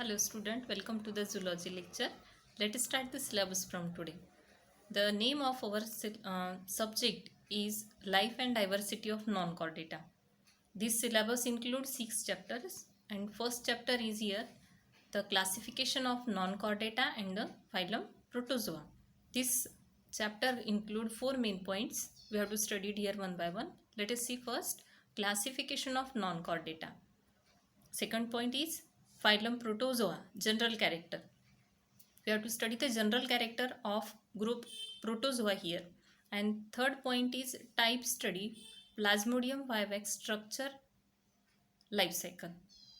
Hello student, welcome to the zoology lecture. Let us start the syllabus from today. The name of our subject is Life and Diversity of Non-Chordata. This syllabus includes 6 chapters and first chapter is here, the classification of non-chordata and the phylum Protozoa. This chapter include 4 main points. We have to study it here one by one. Let us see first classification of non-chordata. Second point is phylum Protozoa, general character. We have to study the general character of group Protozoa here. And third point is type study, Plasmodium vivax structure, life cycle.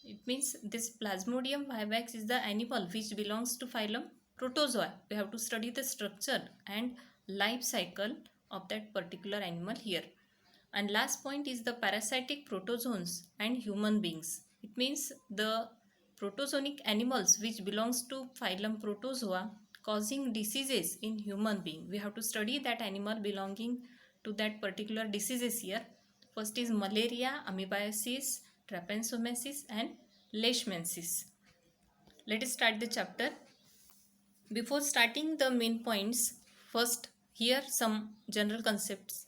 It means this Plasmodium vivax is the animal which belongs to phylum Protozoa. We have to study the structure and life cycle of that particular animal here. And last point is the parasitic protozoans and human beings. It means the protozoonic animals which belongs to phylum Protozoa causing diseases in human being. We have to study that animal belonging to that particular diseases here. First is malaria, amoebiasis, trypanosomiasis and leishmaniasis. Let us start the chapter. Before starting the main points, first here some general concepts.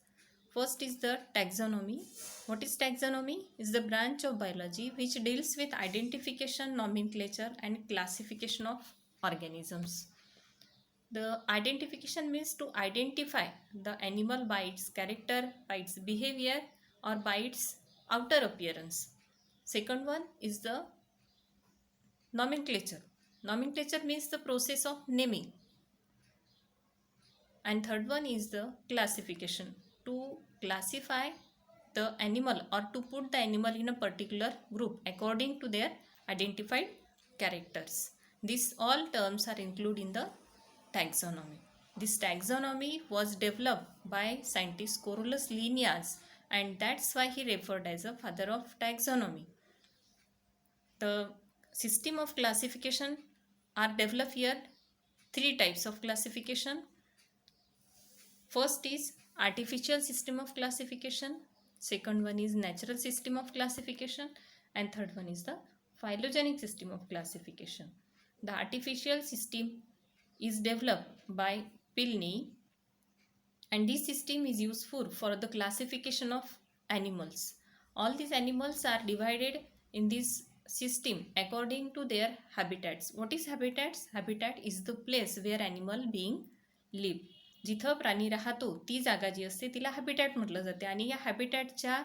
First is the taxonomy. What is taxonomy? Is the branch of biology which deals with identification, nomenclature and classification of organisms. The identification means to identify the animal by its character, by its behavior or by its outer appearance. Second one is the nomenclature. Nomenclature means the process of naming. And third one is the classification, to classify the animal or to put the animal in a particular group according to their identified characters. These all terms are included in the taxonomy. This taxonomy was developed by scientist Carolus Linnaeus, and that's why he referred as a father of taxonomy. The system of classification are developed here. 3 types of classification. First is artificial system of classification, second one is natural system of classification, and third one is the phylogenetic system of classification. The artificial system is developed by Pliny, and this system is useful for the classification of animals. All these animals are divided in this system according to their habitats. What is habitats? Habitat is the place where animal being live. जिथं प्राणी राहतो ती जागा जी असते तिला habitat म्हटलं जाते आणि या हॅबिटॅटच्या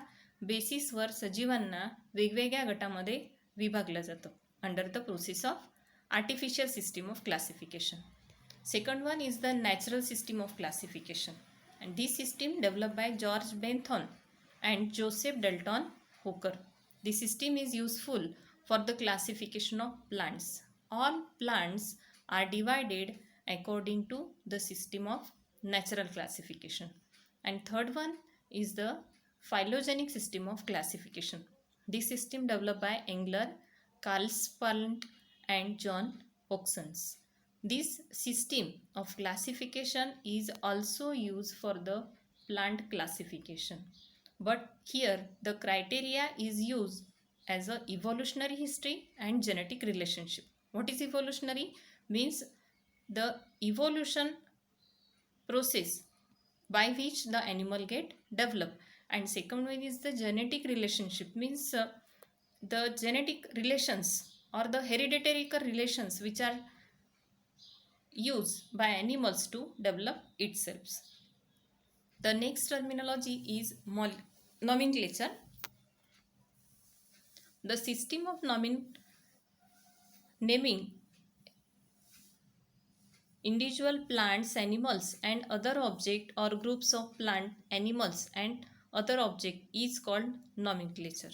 बेसिसवर सजीवांना वेगवेगळ्या गटामध्ये विभागलं जातं under the process of artificial system of classification. Second one is the natural system of classification and this system developed by George Bentham and Joseph Dalton Hooker. This system is useful for the classification of plants. All plants are divided according to the system of natural classification. And third one is the phylogenetic system of classification. This system developed by Engler, Carl Spalt and John Oxons. This system of classification is also used for the plant classification, but here the criteria is used as a evolutionary history and genetic relationship. What is evolutionary? Means the evolution process by which the animal get developed, and second one is the genetic relationship, means the genetic relations or the hereditary relations which are used by animals to develop itself. The next terminology is nomenclature. The system of naming individual plants, animals and other objects or groups of plant, animals and other objects is called nomenclature.